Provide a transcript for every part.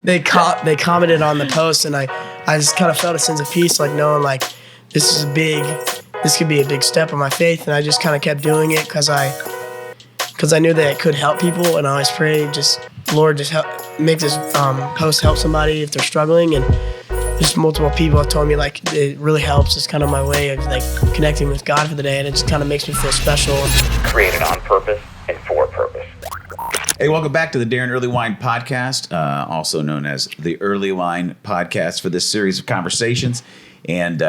they commented on the post, and I just kind of felt a sense of peace, like knowing like this could be a big step in my faith, and I just kind of kept doing it because I knew that it could help people, and I always pray, just Lord, just make this post help somebody if they're struggling, and just multiple people have told me like it really helps. It's kind of my way of like connecting with God for the day, and it just kind of makes me feel special. Created on purpose and for purpose. Hey, welcome back to the Daron Earlewine podcast, also known as the Earlewine podcast, for this series of conversations. And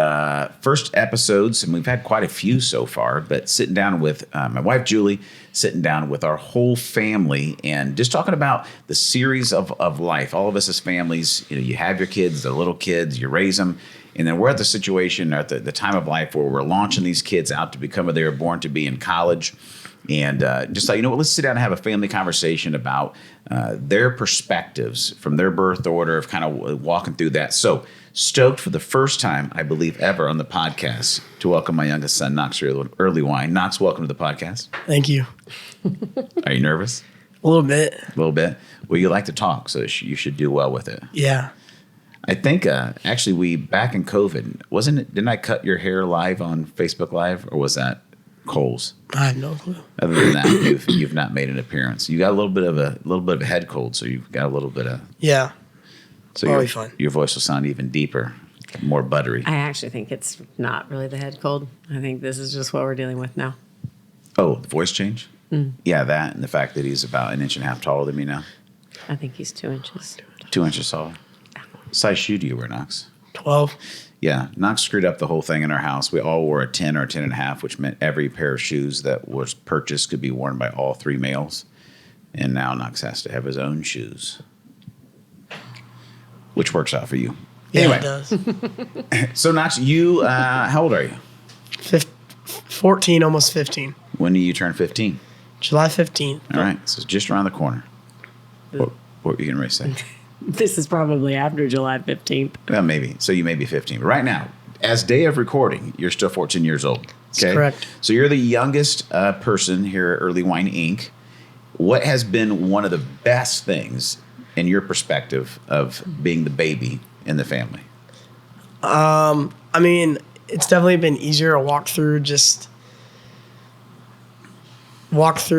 first episodes, and we've had quite a few so far, but sitting down with my wife, Julie, sitting down with our whole family and just talking about the series of life. All of us as families, you have your kids, the little kids, you raise them, and then we're at the situation, at the time of life where we're launching these kids out to become what they were born to be in college. And just like, let's sit down and have a family conversation about their perspectives from their birth order of kind of walking through that. So stoked for the first time, I believe, ever on the podcast to welcome my youngest son, Knox Earlewine. Knox, welcome to the podcast. Thank you. Are you nervous? A little bit. A little bit? Well, you like to talk, so you should do well with it. Yeah. I think actually we, back in COVID, didn't I cut your hair live on Facebook Live, or was that Coles? I have no clue. Other than that, you've not made an appearance. You got a little bit of a head cold, so you've got a little bit of So your voice will sound even deeper, more buttery. I actually think it's not really the head cold. I think this is just what we're dealing with now. Oh, the voice change? Mm. Yeah, that and the fact that he's about 1.5 inches taller than me now. I think he's 2 inches. 2 inches taller. What size shoe do you wear, Knox? 12. Yeah, Knox screwed up the whole thing in our house. We all wore a 10 or a 10.5, which meant every pair of shoes that was purchased could be worn by all three males. And now Knox has to have his own shoes, which works out for you. Yeah, anyway, it does. So Knox, you, how old are you? 14, almost 15. When do you turn 15? July 15th. All right, so it's just around the corner. What were you going to say? This is probably after July 15th. Well, maybe. So you may be 15. But right now, as day of recording, you're still 14 years old. Okay? That's correct. So you're the youngest person here at Earlewine Inc. What has been one of the best things in your perspective of being the baby in the family? I mean, it's definitely been easier to walk through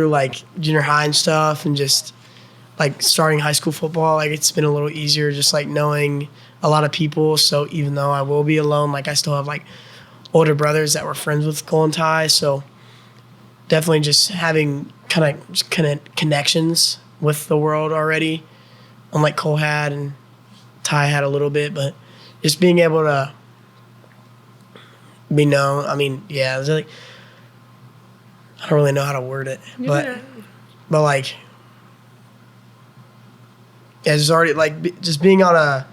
like junior high and stuff, and just like starting high school football. Like, it's been a little easier just like knowing a lot of people. So even though I will be alone, like I still have like older brothers that were friends with Cole and Ty. So definitely just having kind of connections with the world already, unlike Cole had and Ty had a little bit, but just being able to be known. I mean, yeah, it's like, I don't really know how to word it, but like, yeah, it's already like just being at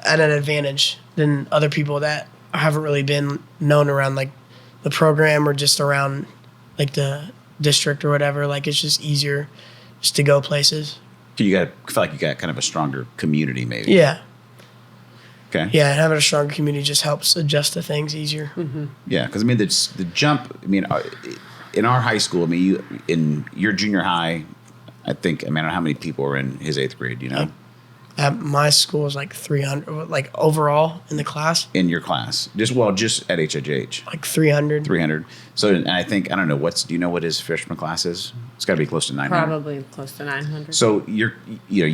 an advantage than other people that haven't really been known around like the program or just around like the district or whatever. Like, it's just easier just to go places. So you feel like you got kind of a stronger community, maybe. Yeah. Okay. Yeah, having a stronger community just helps adjust to things easier. Mm-hmm. Yeah, because I mean the jump. I mean, in our high school, I mean, in your junior high, I think, I don't know how many people were in his 8th grade, you know? At my school was like 300, like overall in the class. In your class? Just at HHH? Like 300. 300. So, and I think, I don't know, do you know what his freshman class is? It's got to be close to 900. Probably close to 900. So you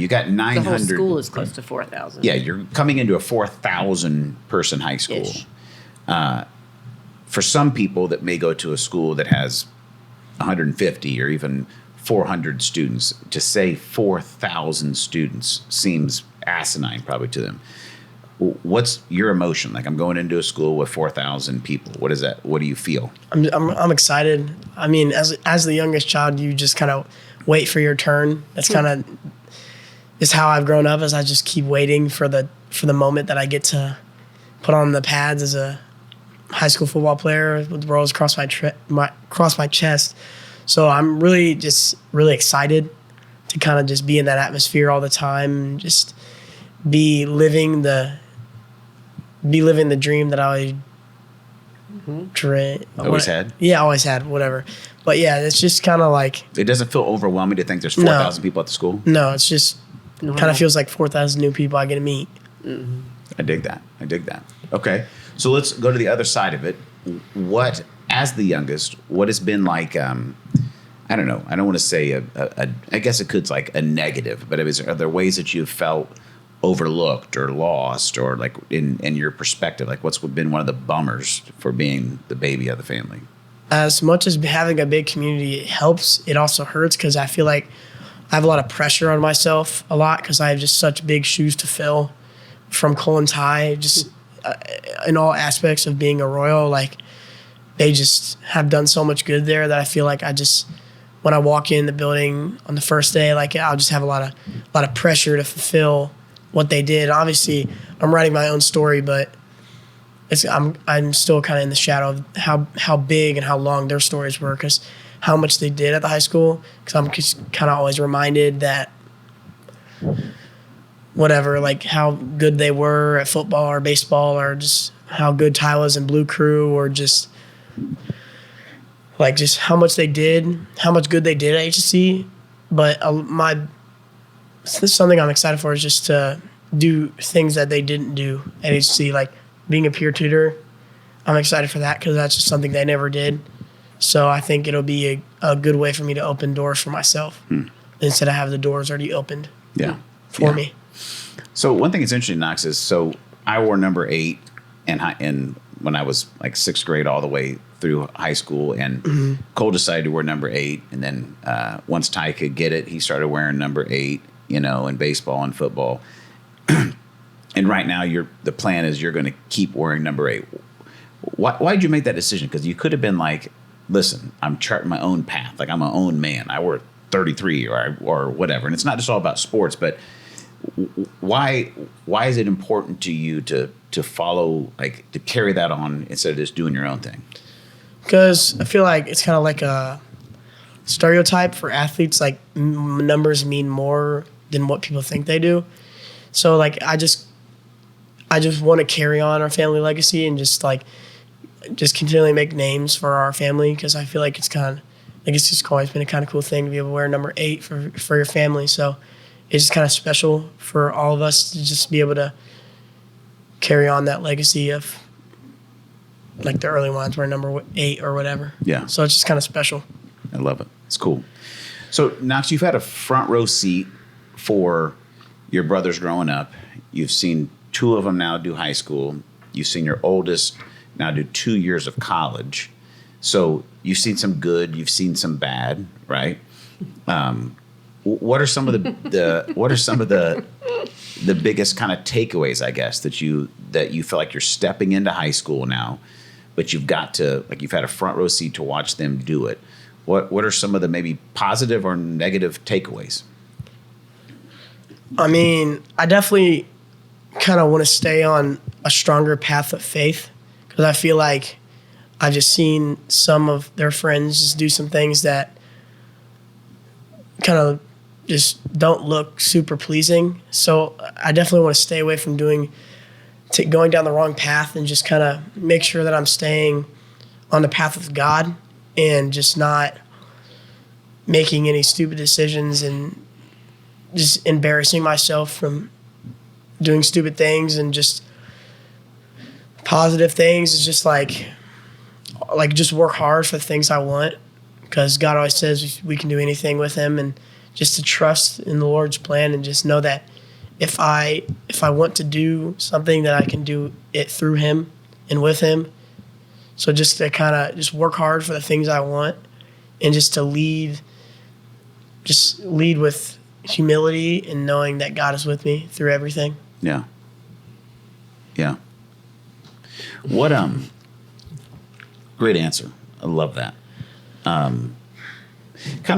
got 900. The whole school is close to 4,000. Yeah, you're coming into a 4,000 person high school. Ish. For some people that may go to a school that has 150 or even 400 students, to say 4,000 students seems asinine probably to them. What's your emotion? Like, I'm going into a school with 4,000 people. What is that? What do you feel? I'm excited. I mean, as the youngest child, you just kind of wait for your turn. That's kind of is how I've grown up. Is I just keep waiting for the moment that I get to put on the pads as a high school football player with the rolls across my chest. So I'm really excited to kind of just be in that atmosphere all the time, and just be living the dream that I always had. Yeah, always had, whatever. But yeah, it's just kind of like, it doesn't feel overwhelming to think there's 4,000 people at the school. No, it's just normal. Kind of feels like 4,000 new people I get to meet. I dig that. Okay. So let's go to the other side of it. What, as the youngest, what has been like, I don't know, I don't want to say I guess it could like a negative, but are there ways that you've felt overlooked or lost, or like in your perspective, like what's been one of the bummers for being the baby of the family? As much as having a big community it helps, it also hurts because I feel like I have a lot of pressure on myself a lot because I have just such big shoes to fill from Cullen's High, just in all aspects of being a Royal. Like, they just have done so much good there that I feel like when I walk in the building on the first day, like I'll just have a lot of pressure to fulfill what they did. Obviously, I'm writing my own story, but I'm still kind of in the shadow of how big and how long their stories were, because how much they did at the high school. Because I'm just kind of always reminded that whatever, like how good they were at football or baseball, or just how good Ty was in Blue Crew, or just how much they did, how much good they did at HSC. But something I'm excited for is just to do things that they didn't do at HSC, like being a peer tutor. I'm excited for that because that's just something they never did. So I think it'll be a good way for me to open doors for myself instead of have the doors already opened for me. So one thing that's interesting, Knox, is so I wore number 8 and when I was like 6th grade all the way through high school, and Cole decided to wear number 8, and then once Ty could get it, he started wearing number 8, in baseball and football. And right now, the plan is you're going to keep wearing number 8. Why did you make that decision? Because you could have been like, listen, I'm charting my own path. Like, I'm my own man. I wear 33 or whatever. And it's not just all about sports, but why is it important to you to follow, like, to carry that on instead of just doing your own thing? Because I feel like it's kind of like a stereotype for athletes. Like, numbers mean more than what people think they do. So, like, I just want to carry on our family legacy and just continually make names for our family, because I feel like it's just always been a kind of cool thing to be able to wear number 8 for your family. So it's just kind of special for all of us to just be able to carry on that legacy of, like, the early ones wear number 8 or whatever. Yeah. So it's just kind of special. I love it. It's cool. So, Knox, you've had a front row seat for your brothers growing up. You've seen 2 of them now do high school. You've seen your oldest now do 2 years of college. So you've seen some good, you've seen some bad, right? What are some of the biggest kind of takeaways, I guess, that you feel like you're stepping into high school now, but you've had a front row seat to watch them do it? What are some of the maybe positive or negative takeaways? I mean, I definitely kind of want to stay on a stronger path of faith, because I feel like I've just seen some of their friends just do some things that kind of just don't look super pleasing. So I definitely want to stay away from going down the wrong path, and just kind of make sure that I'm staying on the path of God and just not making any stupid decisions and just embarrassing myself from doing stupid things, and just positive things is just like just work hard for the things I want, because God always says we can do anything with him, and just to trust in the Lord's plan and just know that if I want to do something, that I can do it through him and with him. So just to kind of just work hard for the things I want, and just to lead with humility and knowing that God is with me through everything. Yeah. Yeah. What great answer. I love that. Kind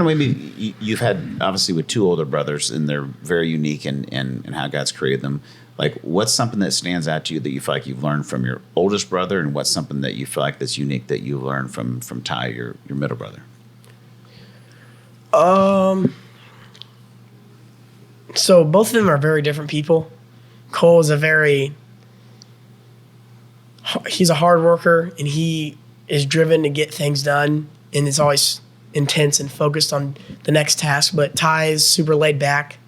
of maybe you've had, obviously, with 2 older brothers, and they're very unique in how God's created them. Like, what's something that stands out to you that you feel like you've learned from your oldest brother, and what's something that you feel like that's unique that you've learned from Ty, your middle brother? So both of them are very different people. Cole is he's a hard worker, and he is driven to get things done, and is always intense and focused on the next task. But Ty is super laid back,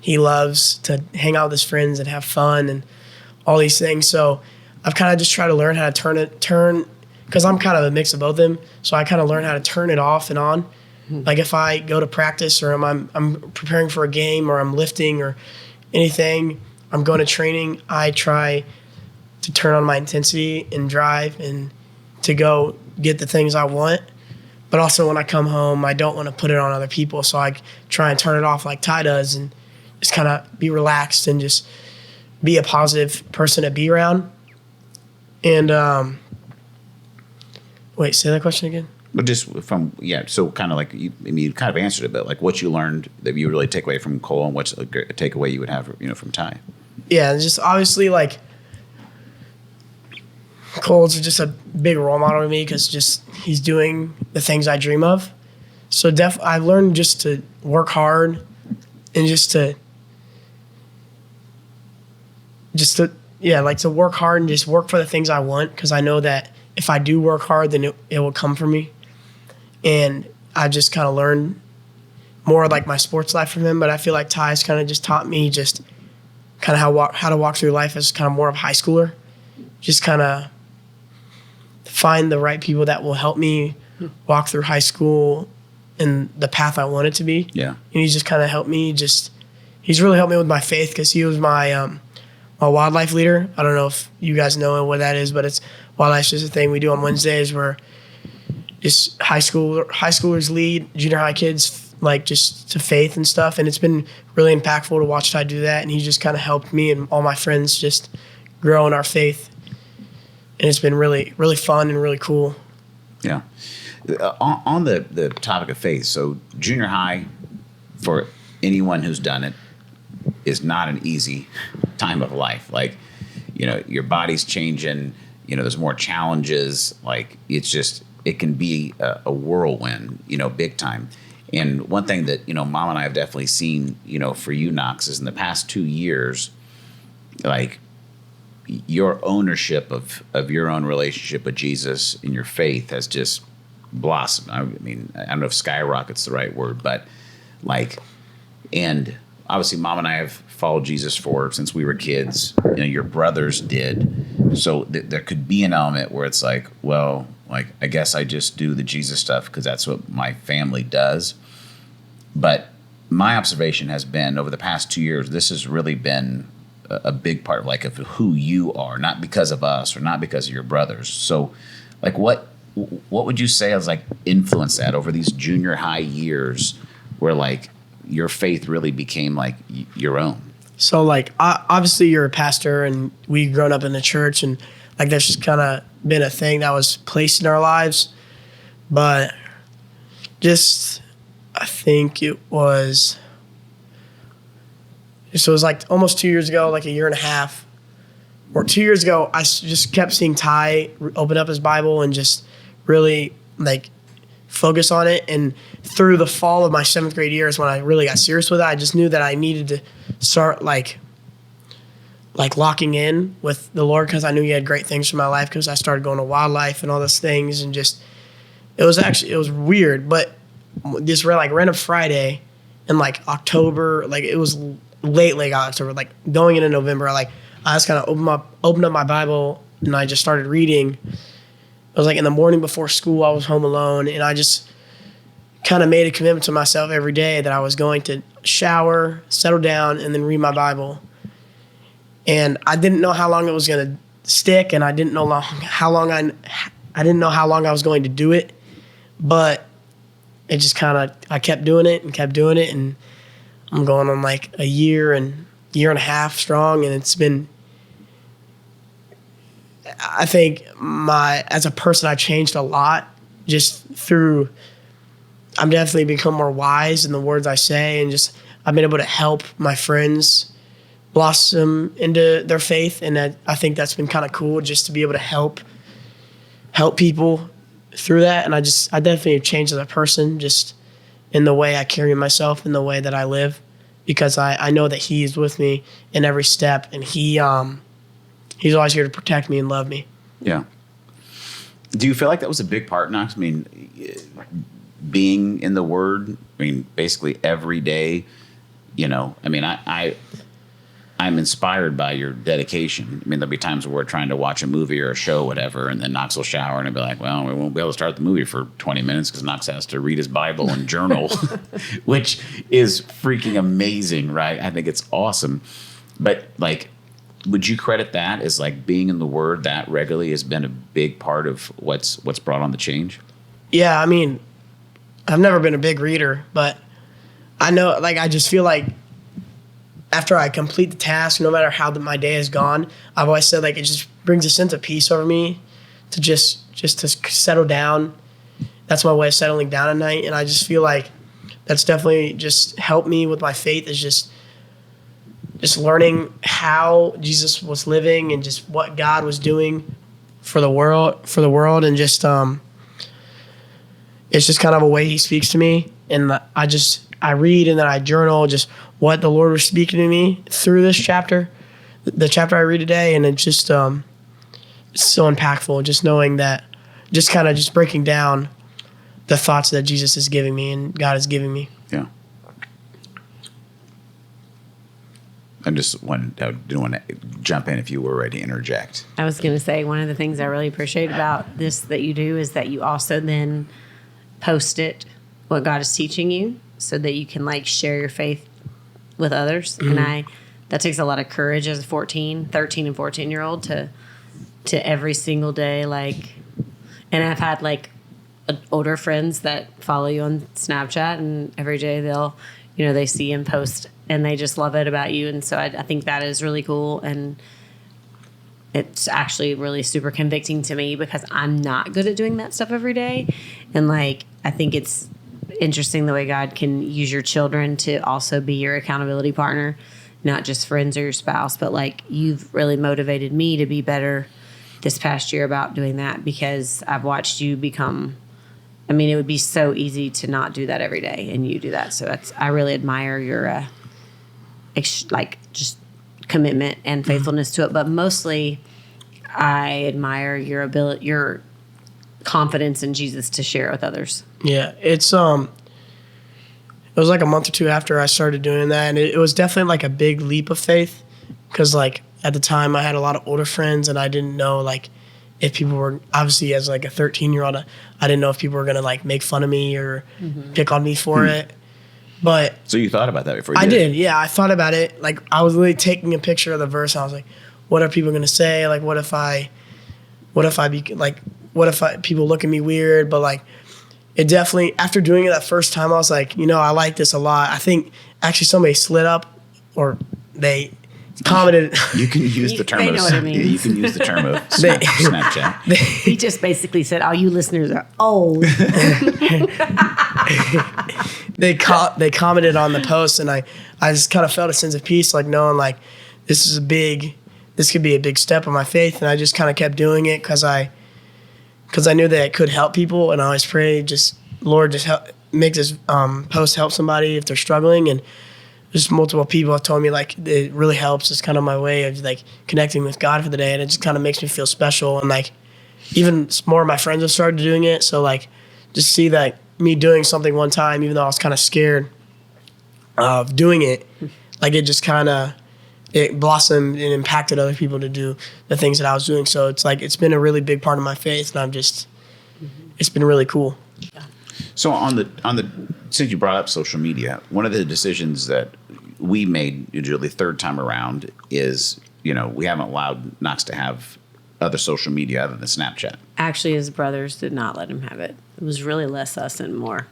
He loves to hang out with his friends and have fun and all these things. So I've kind of just tried to learn how to turn, because I'm kind of a mix of both of them. So I kind of learn how to turn it off and on. Like if I go to practice or I'm preparing for a game or I'm lifting or anything, I'm going to training, I try to turn on my intensity and drive and to go get the things I want. But also when I come home, I don't want to put it on other people. So I try and turn it off like Ty does and just kind of be relaxed and just be a positive person to be around. And wait, say that question again. But just so kind of like you kind of answered it, but like what you learned that you really take away from Cole, and what's a takeaway you would have, from Ty? Yeah, just obviously like Cole's just a big role model to me because just he's doing the things I dream of. So I've learned just to work hard and just to work hard and just work for the things I want, because I know that if I do work hard, then it will come from me. And I just kind of learned more like my sports life from him, but I feel like Ty's kind of just taught me just kind of how to walk through life as kind of more of a high schooler. Just kind of find the right people that will help me walk through high school in the path I want it to be. Yeah. And he's just kind of helped me. He's really helped me with my faith, because he was my wildlife leader. I don't know if you guys know what that is, but it's wildlife's just a thing we do on Wednesdays where just high schoolers lead junior high kids like just to faith and stuff. And it's been really impactful to watch Ty do that. And he just kind of helped me and all my friends just grow in our faith. And it's been really, really fun and really cool. Yeah. On the topic of faith, so junior high, for anyone who's done it, is not an easy time of life. Like, your body's changing, there's more challenges. Like, it can be a whirlwind, big time. And one thing that, Mom and I have definitely seen, for you, Knox, is in the past 2 years, like, your ownership of your own relationship with Jesus and your faith has just blossomed. I mean, I don't know if skyrocket's the right word, but and obviously Mom and I have followed Jesus since we were kids. Your brothers did. So there could be an element where it's like, well, I guess I just do the Jesus stuff because that's what my family does. But my observation has been over the past 2 years, this has really been a big part of who you are, not because of us or not because of your brothers. So what would you say has influenced that over these junior high years where your faith really became your own? So obviously you're a pastor and we grown up in the church, and that's just kind of been a thing that was placed in our lives. But I think it was almost 2 years ago, a year and a half, or 2 years ago, I just kept seeing Ty open up his Bible and just really focus on it. And through the fall of my 7th grade year is when I really got serious with it. I just knew that I needed to start locking in with the Lord, because I knew he had great things for my life, because I started going to wildlife and all those things. And just, it was weird, but this random Friday in October, it was late October, going into November, I just kind of opened up my Bible and I just started reading. It was in the morning before school. I was home alone, and I just kind of made a commitment to myself every day that I was going to shower, settle down, and then read my Bible. And I didn't know how long it was going to stick, and I didn't know how long I was going to do it, but it just I kept doing it, and I'm going on a year and a half strong, and it's been, I think as a person, I changed a lot just through, I'm definitely become more wise in the words I say, and just I've been able to help my friends blossom into their faith. And I think that's been kind of cool, just to be able to help people through that. And I definitely have changed as a person, just in the way I carry myself, in the way that I live, because I know that he is with me in every step, and he's always here to protect me and love me. Yeah. Do you feel like that was a big part, Knox? I mean, being in the Word, basically every day, I mean, I'm inspired by your dedication. I mean, there'll be times where we're trying to watch a movie or a show, whatever, and then Knox will shower and I'll be like, well, we won't be able to start the movie for 20 minutes because Knox has to read his Bible and journal, which is freaking amazing, right? I think it's awesome. But like, would you credit that as like being in the Word that regularly has been a big part of what's brought on the change? Yeah, I mean, I've never been a big reader, but I know, like, I just feel like after I complete the task, no matter how my day has gone, I've always said, like, it just brings a sense of peace over me to just to settle down. That's my way of settling down at night. And I just feel like that's definitely just helped me with my faith, is just learning how Jesus was living and just what God was doing for the world. And just, it's just kind of a way he speaks to me. And I read and then I journal just what the Lord was speaking to me through this chapter, the chapter I read today. And it's just it's so impactful, just knowing that, just kind of just breaking down the thoughts that Jesus is giving me and God is giving me. Yeah. I didn't want to jump in if you were ready to interject. I was going to say, one of the things I really appreciate about this that you do is that you also then post it, what God is teaching you, so that you can like share your faith with others. Mm-hmm. And that takes a lot of courage as a 13 and 14-year-old to every single day, like, and I've had like older friends that follow you on Snapchat, and every day they see and post and they just love it about you. And so I think that is really cool. And it's actually really super convicting to me because I'm not good at doing that stuff every day. And like, I think it's interesting the way God can use your children to also be your accountability partner, not just friends or your spouse, but like you've really motivated me to be better this past year about doing that, because I've watched you become, I mean, it would be so easy to not do that every day, and you do that. So I really admire your just commitment and faithfulness to it, but mostly I admire your ability, your confidence in Jesus to share it with others. Yeah, it was like a month or two after I started doing that, and it was definitely like a big leap of faith, because like at the time I had a lot of older friends, and I didn't know like if people were, obviously as like a 13-year-old, I didn't know if people were gonna like make fun of me or pick on me for it. But so you thought about that before you did? I did, yeah. I thought about it. Like I was literally taking a picture of the verse, and I was like, what are people gonna say? Like what if people look at me weird? But like, it definitely, after doing it that first time, I was like, I like this a lot. I think actually somebody slid up, or they commented. You can use the term. They know what it means. You can use the term of Snapchat. He just basically said, "All you listeners are old." They commented on the post, and I just kind of felt a sense of peace, like knowing like this could be a big step in my faith, and I just kind of kept doing it because I knew that it could help people, and I always prayed, Lord, just make this post help somebody if they're struggling. And just multiple people have told me like it really helps. It's kind of my way of like connecting with God for the day, and it just kind of makes me feel special. And like even more of my friends have started doing it, so like just see that me doing something one time, even though I was kind of scared of doing it, like it just kind of it blossomed and impacted other people to do the things that I was doing. So it's like it's been a really big part of my faith, and it's been really cool. So on the since you brought up social media, one of the decisions that we made usually third time around is we haven't allowed Knox to have other social media other than Snapchat. Actually, his brothers did not let him have it. It was really less us and more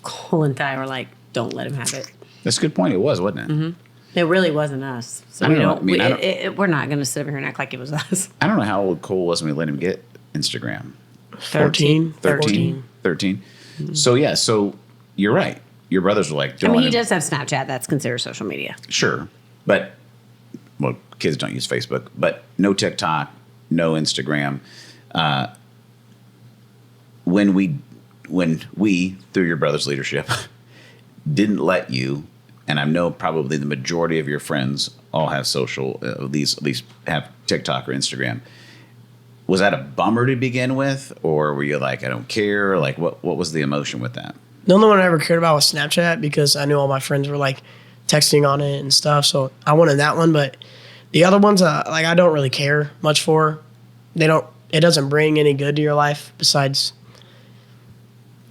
Cole and Ty were like, don't let him have it. That's a good point. It was, wasn't it? Mm-hmm. It really wasn't us. So we're not going to sit over here and act like it was us. I don't know how old Cole was when we let him get Instagram. 13. Mm-hmm. So yeah, so you're right. Your brothers were like, he does have Snapchat. That's considered social media. Sure. But, well, kids don't use Facebook. But no TikTok, no Instagram. When we, through your brother's leadership, didn't let you, and I know probably the majority of your friends all have social, at least have TikTok or Instagram. Was that a bummer to begin with, or were you like, I don't care? Like, what was the emotion with that? The only one I ever cared about was Snapchat, because I knew all my friends were like texting on it and stuff. So I wanted that one, but the other ones, like, I don't really care much for. It doesn't bring any good to your life besides,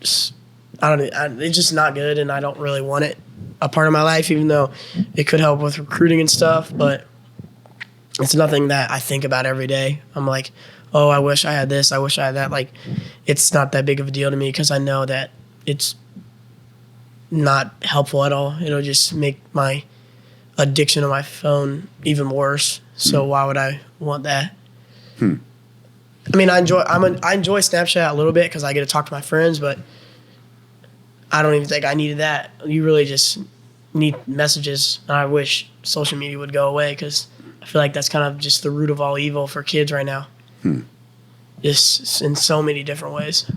it's just not good, and I don't really want it a part of my life, even though it could help with recruiting and stuff, but it's nothing that I think about every day. I'm like, oh, I wish I had this, I wish I had that. Like, it's not that big of a deal to me because I know that it's not helpful at all. It'll just make my addiction to my phone even worse. So why would I want that? I mean, I enjoy Snapchat a little bit because I get to talk to my friends, but I don't even think I needed that. You really just need messages. And I wish social media would go away because I feel like that's kind of just the root of all evil for kids right now. Just in so many different ways.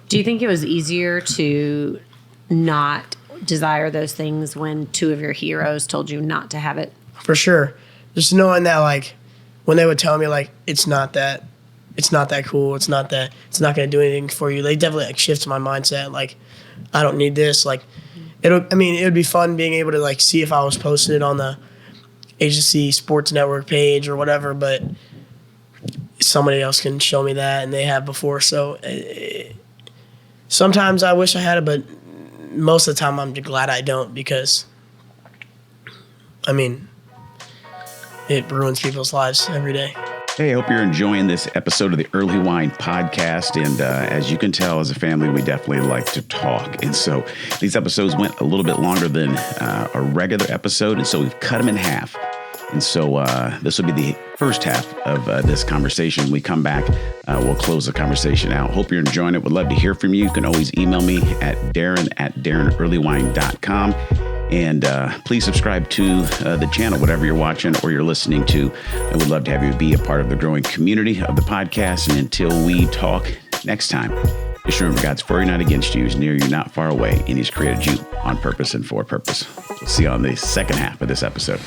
Do you think it was easier to not desire those things when two of your heroes told you not to have it? For sure. Just knowing that, like, when they would tell me, like, it's not that cool, it's not going to do anything for you, they definitely, like, shifts my mindset. Like, I don't need this. Like, it would be fun being able to, like, see if I was posting it on the HSC Sports Network page or whatever, but somebody else can show me that, and they have before. So sometimes I wish I had it, but most of the time I'm glad I don't because, I mean, it ruins people's lives every day. Hey, I hope you're enjoying this episode of the Earlewine podcast. And as you can tell, as a family, we definitely like to talk. And so these episodes went a little bit longer than a regular episode. And so we've cut them in half. And so this will be the first half of this conversation. When we come back, we'll close the conversation out. Hope you're enjoying it. Would love to hear from you. You can always email me at Daron@DaronEarlewine.com. And please subscribe to the channel, whatever you're watching or you're listening to. I would love to have you be a part of the growing community of the podcast. And until we talk next time, just remember, God's for you, not against you. He's near you, not far away. And He's created you on purpose and for purpose. We'll see you on the second half of this episode.